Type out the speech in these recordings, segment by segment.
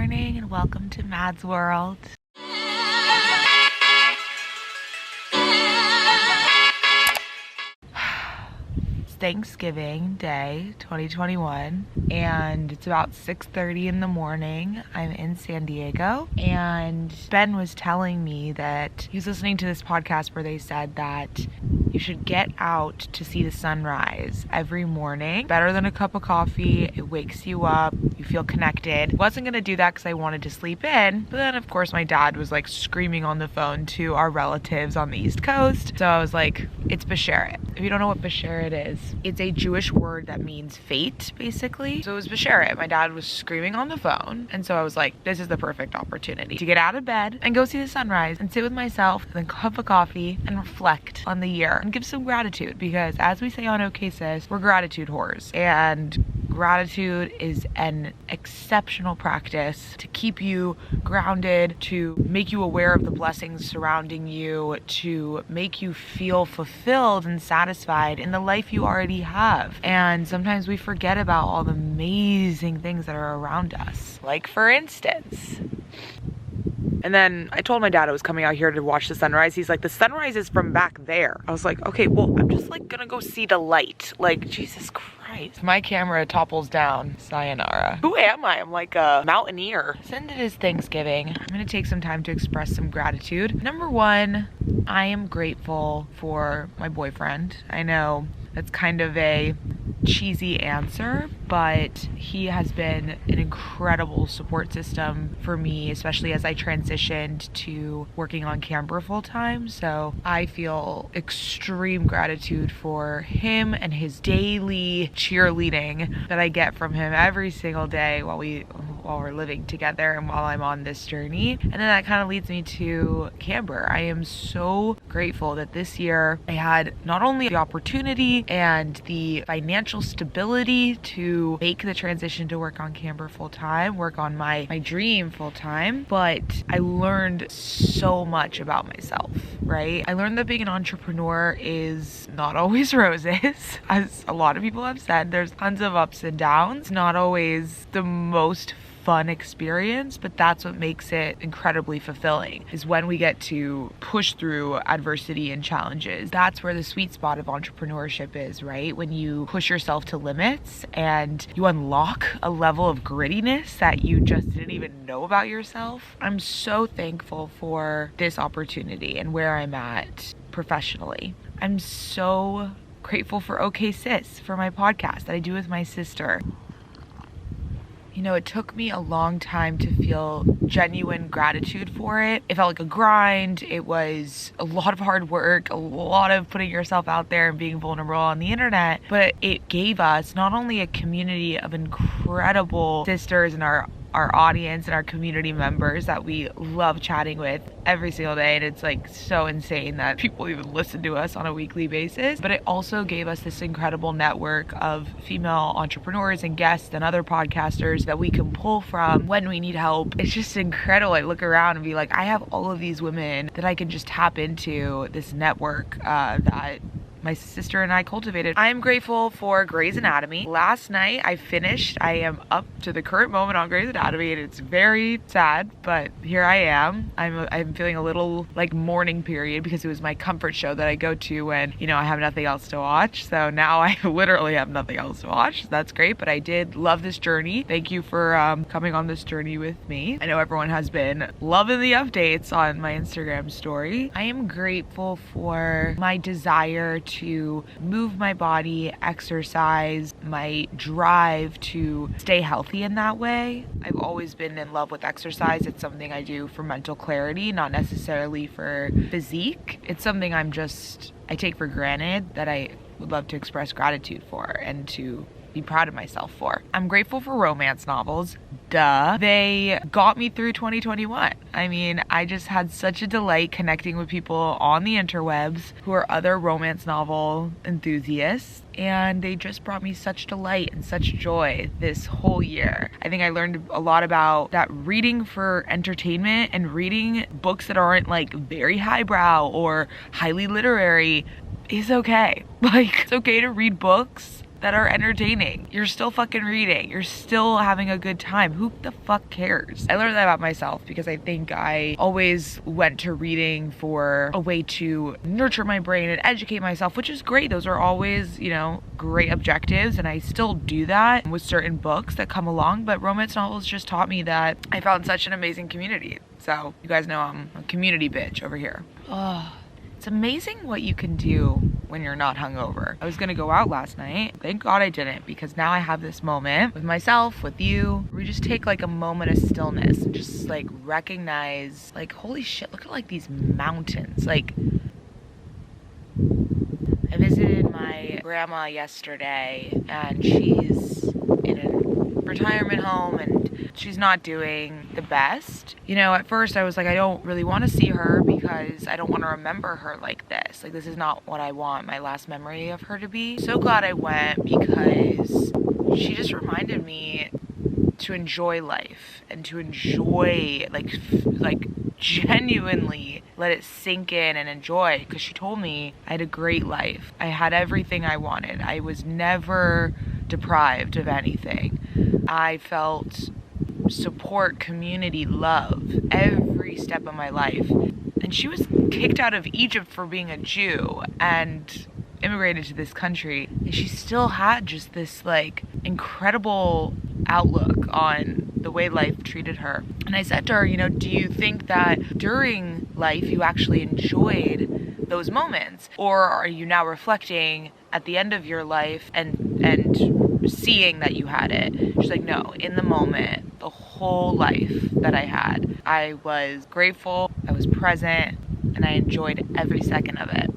morning and welcome to Mad's World. It's Thanksgiving Day 2021 and it's about 6:30 in the morning. I'm in San Diego and Ben was telling me that he was listening to this podcast where they said that you should get out to see the sunrise every morning. Better than a cup of coffee. It wakes you up. You feel connected. Wasn't gonna do that because I wanted to sleep in. But then of course my dad was like screaming on the phone to our relatives on the East Coast. So I was like, it's Basheret. If you don't know what Basheret is, it's a Jewish word that means fate, basically. So it was Basheret. My dad was screaming on the phone. And so I was like, this is the perfect opportunity to get out of bed and go see the sunrise and sit with myself with a cup of coffee and reflect on the year and give some gratitude, because as we say on OK Sis, we're gratitude whores, and gratitude is an exceptional practice to keep you grounded, to make you aware of the blessings surrounding you, to make you feel fulfilled and satisfied in the life you already have. And sometimes we forget about all the amazing things that are around us. Like for instance, and then I told my dad I was coming out here to watch the sunrise. He's like, the sunrise is from back there. I was like, okay, well, I'm just like gonna go see the light. Like, Jesus Christ. My camera topples down. Sayonara. Who am I? I'm like a mountaineer. Since it is Thanksgiving, I'm gonna take some time to express some gratitude. Number one, I am grateful for my boyfriend. I know that's kind of a cheesy answer, but he has been an incredible support system for me, especially as I transitioned to working on CAMBER full time. So I feel extreme gratitude for him and his daily cheerleading that I get from him every single day while we're living together and while I'm on this journey. And then that kind of leads me to CAMBER. I am so grateful that this year I had not only the opportunity and the financial stability to make the transition to work on CAMBER full time, work on my dream full time, but I learned so much about myself, right? I learned that being an entrepreneur is not always roses. As a lot of people have said, there's tons of ups and downs. It's not always the most fun experience, but that's what makes it incredibly fulfilling, is when we get to push through adversity and challenges. That's where the sweet spot of entrepreneurship is, right? When you push yourself to limits and you unlock a level of grittiness that you just didn't even know about yourself. I'm so thankful for this opportunity and where I'm at professionally. I'm so grateful for OK Sis, for my podcast that I do with my sister. You know, it took me a long time to feel genuine gratitude for it. It felt like a grind. It was a lot of hard work, a lot of putting yourself out there and being vulnerable on the internet. But it gave us not only a community of incredible sisters in our audience and our community members that we love chatting with every single day, and it's like so insane that people even listen to us on a weekly basis, but it also gave us this incredible network of female entrepreneurs and guests and other podcasters that we can pull from when we need help. It's just incredible. I look around and be like, I have all of these women that I can just tap into, this network that my sister and I cultivated. I am grateful for Grey's Anatomy. Last night I finished. I am up to the current moment on Grey's Anatomy and it's very sad, but here I am. I'm feeling a little like mourning period because it was my comfort show that I go to when, you know, I have nothing else to watch. So now I literally have nothing else to watch. So that's great, but I did love this journey. Thank you for coming on this journey with me. I know everyone has been loving the updates on my Instagram story. I am grateful for my desire to move my body, exercise, my drive to stay healthy in that way. I've always been in love with exercise. It's something I do for mental clarity, not necessarily for physique. It's something I take for granted that I would love to express gratitude for and to be proud of myself for. I'm grateful for romance novels. Duh. They got me through 2021. I mean, I just had such a delight connecting with people on the interwebs who are other romance novel enthusiasts, and they just brought me such delight and such joy this whole year. I think I learned a lot about that reading for entertainment and reading books that aren't like very highbrow or highly literary is okay. Like, it's okay to read books that are entertaining. You're still fucking reading. You're still having a good time. Who the fuck cares? I learned that about myself because I think I always went to reading for a way to nurture my brain and educate myself, which is great. Those are always, you know, great objectives, and I still do that with certain books that come along, but romance novels just taught me that I found such an amazing community. So you guys know I'm a community bitch over here. Oh, it's amazing what you can do when you're not hungover. I was gonna go out last night. Thank God I didn't, because now I have this moment with myself, with you, where we just take like a moment of stillness and just like recognize, like, holy shit, look at like these mountains. Like, I visited my grandma yesterday, and she's in a retirement home and she's not doing the best. You know, at first I was like, I don't really want to see her because I don't want to remember her like this. Like, this is not what I want my last memory of her to be. So glad I went, because she just reminded me to enjoy life and to enjoy, like genuinely let it sink in and enjoy, because she told me I had a great life. I had everything I wanted. I was never deprived of anything. I felt support, community, love every step of my life. And she was kicked out of Egypt for being a Jew and immigrated to this country, and she still had just this like incredible outlook on the way life treated her. And I said to her, you know, do you think that during life you actually enjoyed those moments, or are you now reflecting at the end of your life and seeing that you had it? She's like, no, in the moment, the whole life that I had, I was grateful, I was present, and I enjoyed every second of it.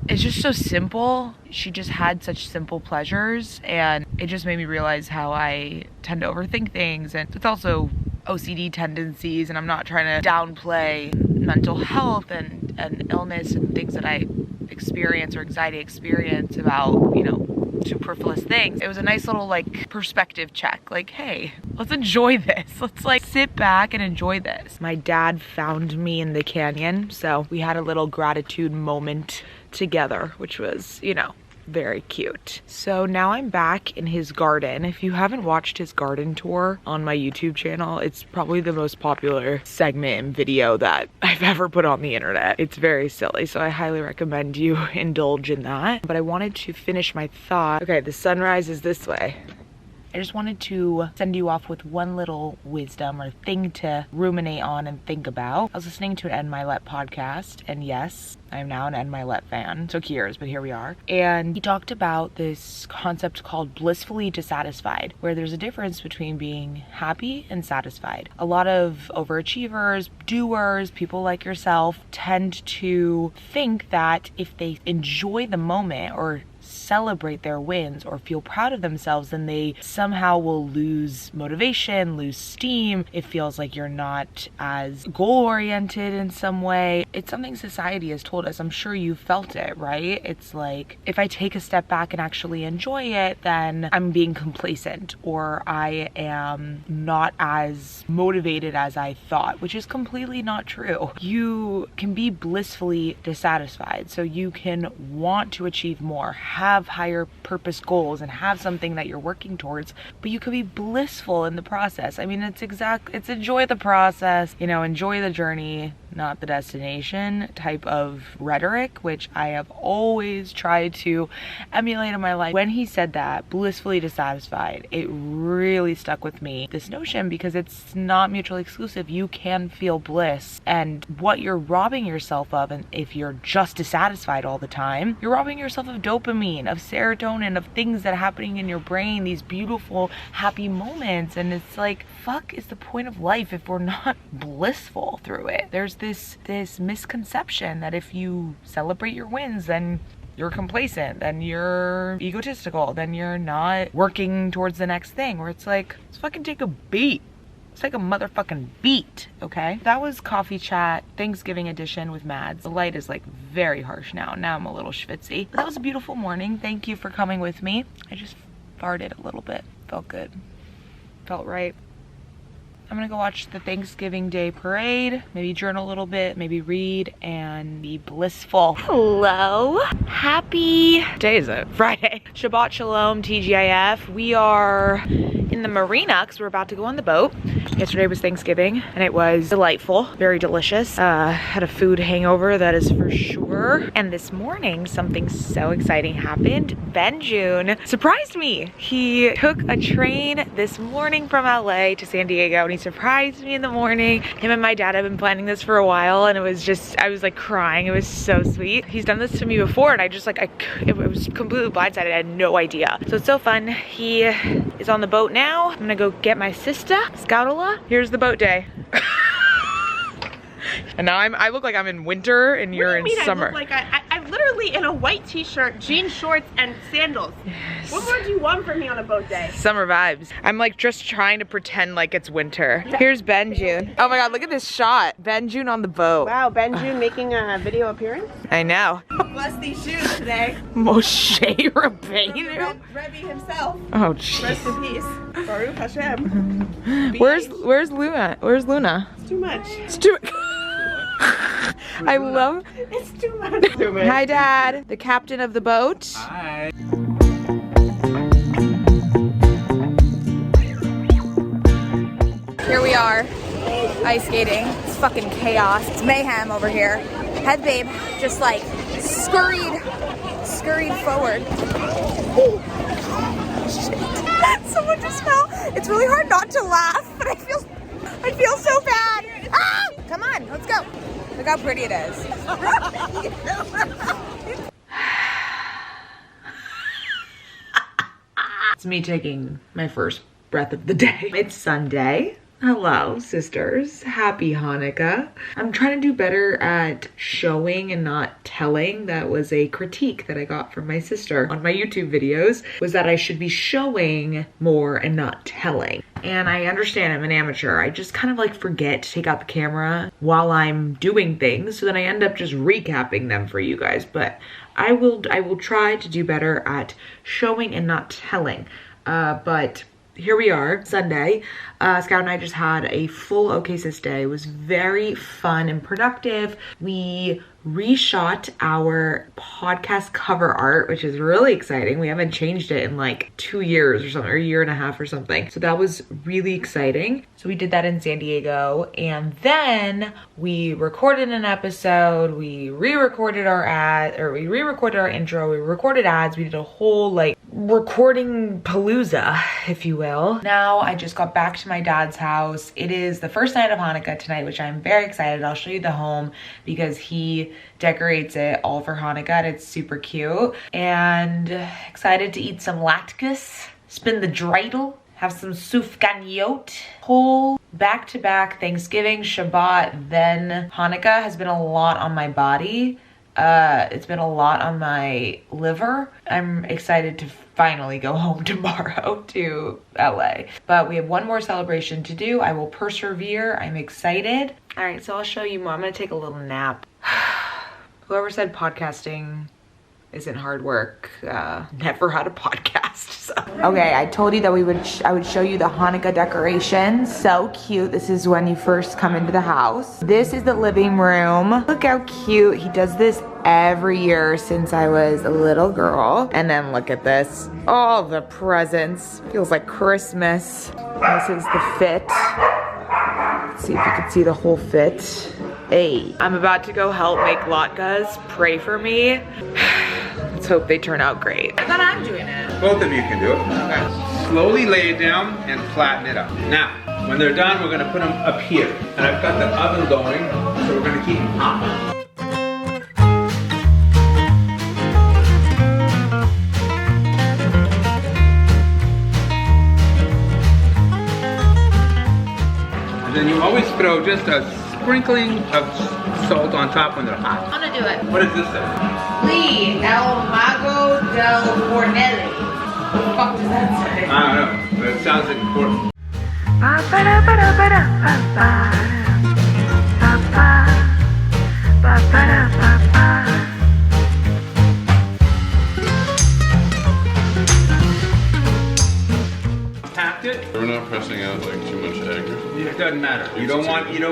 It's just so simple. She just had such simple pleasures, and it just made me realize how I tend to overthink things. And it's also OCD tendencies, and I'm not trying to downplay mental health and illness and things that I experience or anxiety experience about, you know, superfluous things. It was a nice little like perspective check, like, hey, let's enjoy this. Let's like sit back and enjoy this. My dad found me in the canyon, so we had a little gratitude moment together, which was, you know, very cute. So now I'm back in his garden. If you haven't watched his garden tour on my YouTube channel, it's probably the most popular segment and video that I've ever put on the internet. It's very silly, so I highly recommend you indulge in that. But I wanted to finish my thought. Okay, the sunrise is this way. I just wanted to send you off with one little wisdom or thing to ruminate on and think about. I was listening to an Ed Milet podcast, and yes, I'm now an Ed Milet fan. Took years, but here we are. And he talked about this concept called blissfully dissatisfied, where there's a difference between being happy and satisfied. A lot of overachievers, doers, people like yourself tend to think that if they enjoy the moment or celebrate their wins or feel proud of themselves, then they somehow will lose motivation, lose steam. It feels like you're not as goal-oriented in some way. It's something society has told us. I'm sure you felt it, right? It's like, if I take a step back and actually enjoy it, then I'm being complacent, or I am not as motivated as I thought, which is completely not true. You can be blissfully dissatisfied, so you can want to achieve more, have higher purpose goals, and have something that you're working towards, but you could be blissful in the process. I mean, it's enjoy the process, you know, enjoy the journey, not the destination type of rhetoric, which I have always tried to emulate in my life. When he said that, blissfully dissatisfied, it really stuck with me, this notion, because it's not mutually exclusive. You can feel bliss, and what you're robbing yourself of, and if you're just dissatisfied all the time, you're robbing yourself of dopamine, of serotonin, of things that are happening in your brain, these beautiful happy moments. And it's like, fuck is the point of life if we're not blissful through it? There's this misconception that if you celebrate your wins, then you're complacent, then you're egotistical, then you're not working towards the next thing, where it's like, let's fucking take a beat. It's like a motherfucking beat, okay? That was Coffee Chat Thanksgiving edition with Mads. The light is like very harsh now. Now I'm a little schwitzy. But that was a beautiful morning. Thank you for coming with me. I just farted a little bit. Felt good. Felt right. I'm gonna go watch the Thanksgiving Day parade, maybe journal a little bit, maybe read, and be blissful. Hello. Today is a Friday. Shabbat Shalom, TGIF. We are in the marina because we're about to go on the boat. Yesterday was Thanksgiving and it was delightful, very delicious. Had a food hangover, that is for sure. And this morning, something so exciting happened. Ben June surprised me. He took a train this morning from LA to San Diego and he surprised me in the morning. Him and my dad have been planning this for a while and it was just, I was like crying. It was so sweet. He's done this to me before and I just like, it was completely blindsided. I had no idea. So it's so fun. He is on the boat now. I'm gonna go get my sister, Scoutala. Here's the boat day. And now I look like I'm in winter and you're in summer. I look like I'm literally in a white t-shirt, jean shorts, and sandals. Yes. What more do you want from me on a boat day? Summer vibes. I'm like just trying to pretend like it's winter. Here's Ben June. Oh my god, look at this shot. Ben June on the boat. Wow, Ben June making a video appearance? I know. Bless these shoes today. Moshe Rabbeinu. Rebbe himself. Oh jeez. Rest in peace. Baruch Hashem. Where's Luna? Where's Luna? It's too much. It's too I love. It's too much. Hi, Dad, the captain of the boat. Hi. Here we are, ice skating. It's fucking chaos. It's mayhem over here. Head babe just like scurried forward. Oh, shit. Someone just fell. It's really hard not to laugh, but I feel so bad. Ah! Come on, let's go. Look how pretty it is. It's me taking my first breath of the day. It's Sunday. Hello, sisters. Happy Hanukkah. I'm trying to do better at showing and not telling. That was a critique that I got from my sister on my YouTube videos, was that I should be showing more and not telling. And I understand I'm an amateur. I just kind of like forget to take out the camera while I'm doing things, so then I end up just recapping them for you guys. But I will try to do better at showing and not telling. But here we are, Sunday. Scout and I just had a full OK Sis day. It was very fun and productive. We reshot our podcast cover art, which is really exciting. We haven't changed it in like 2 years or something, or a year and a half or something. So that was really exciting. So we did that in San Diego, and then we recorded an episode. We re-recorded our intro. We recorded ads. We did a whole like recording palooza, if you will. Now I just got back to my dad's house. It is the first night of Hanukkah tonight, which I'm very excited. I'll show you the home because he decorates it all for Hanukkah and it's super cute. And excited to eat some latkes, spin the dreidel, have some sufganiyot. Whole back-to-back Thanksgiving, Shabbat, then Hanukkah has been a lot on my body. It's been a lot on my liver. I'm excited to finally go home tomorrow to LA. But we have one more celebration to do. I will persevere. I'm excited. All right, so I'll show you more. I'm gonna take a little nap. Whoever said podcasting isn't hard work, never had a podcast, so. Okay, I told you that I would show you the Hanukkah decorations. So cute. This is when you first come into the house. This is the living room. Look how cute. He does this every year since I was a little girl. And then look at this. All the presents. Feels like Christmas. This is the fit. Let's see if you can see the whole fit. Hey, I'm about to go help make latkes. Pray for me. Let's hope they turn out great. I thought I'm doing it. Both of you can do it. Okay. Slowly lay it down and flatten it up. Now, when they're done, we're gonna put them up here. And I've got the oven going, so we're gonna keep them hot. And then you always throw just a sprinkling of salt on top when they're hot. I'm gonna do it. What does this say? Lee El Mago del Fornelli. What the fuck does that say? I don't know, but it sounds important. Packed it. We're not pressing out like too much egg. Yeah, doesn't matter. You don't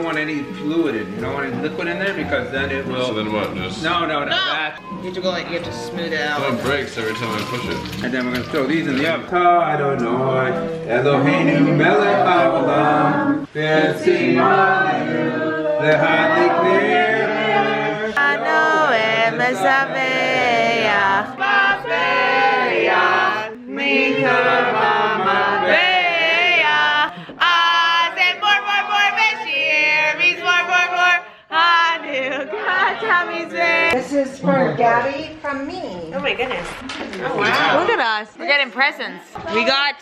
want any fluid in. You don't want any liquid in there because then it will. So then what? Just No. That. You have to go like, you have to smooth it out. it breaks every time I push it. And then we're gonna throw these in the oven. Adonai, Eloheinu melech haolam, v'tzionu lehaliknei. Anoel mesaveach, maveach, mikamaveach. Azem more beshir, mis more. Hanukkah, tamizveh. This is for Gabby from me. Oh my goodness. Oh wow. Look at us. We're getting presents. We got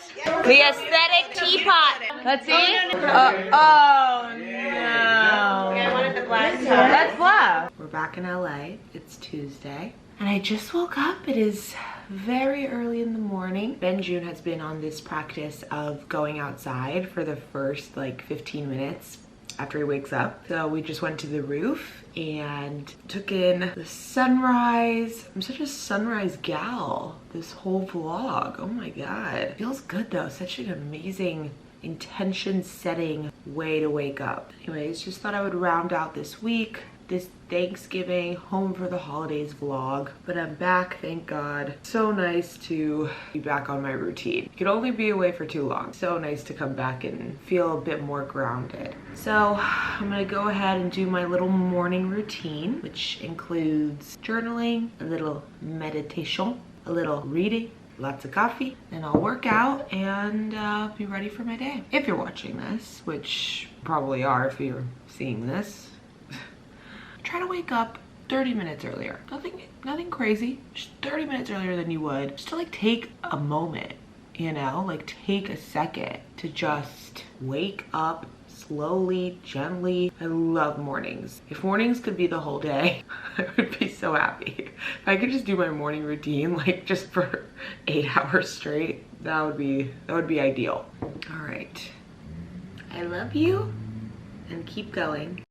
the aesthetic teapot. Let's see. Oh no. I wanted the black top. That's love. We're back in LA. It's Tuesday. And I just woke up. It is very early in the morning. Ben June has been on this practice of going outside for the first like 15 minutes after he wakes up. So we just went to the roof and took in the sunrise. I'm such a sunrise gal this whole vlog. Oh my God. Feels good though. Such an amazing intention setting way to wake up. Anyways, just thought I would round out this week, this Thanksgiving home for the holidays vlog, but I'm back, thank God. So nice to be back on my routine. You can only be away for too long. So nice to come back and feel a bit more grounded. So I'm gonna go ahead and do my little morning routine, which includes journaling, a little meditation, a little reading, lots of coffee, and I'll work out and be ready for my day. If you're watching this, which you probably are if you're seeing this, try to wake up 30 minutes earlier. Nothing crazy, just 30 minutes earlier than you would. Just to like take a moment, you know, like take a second to just wake up slowly, gently. I love mornings. If mornings could be the whole day, I would be so happy. If I could just do my morning routine like just for 8 hours straight, that would be ideal. All right, I love you and keep going.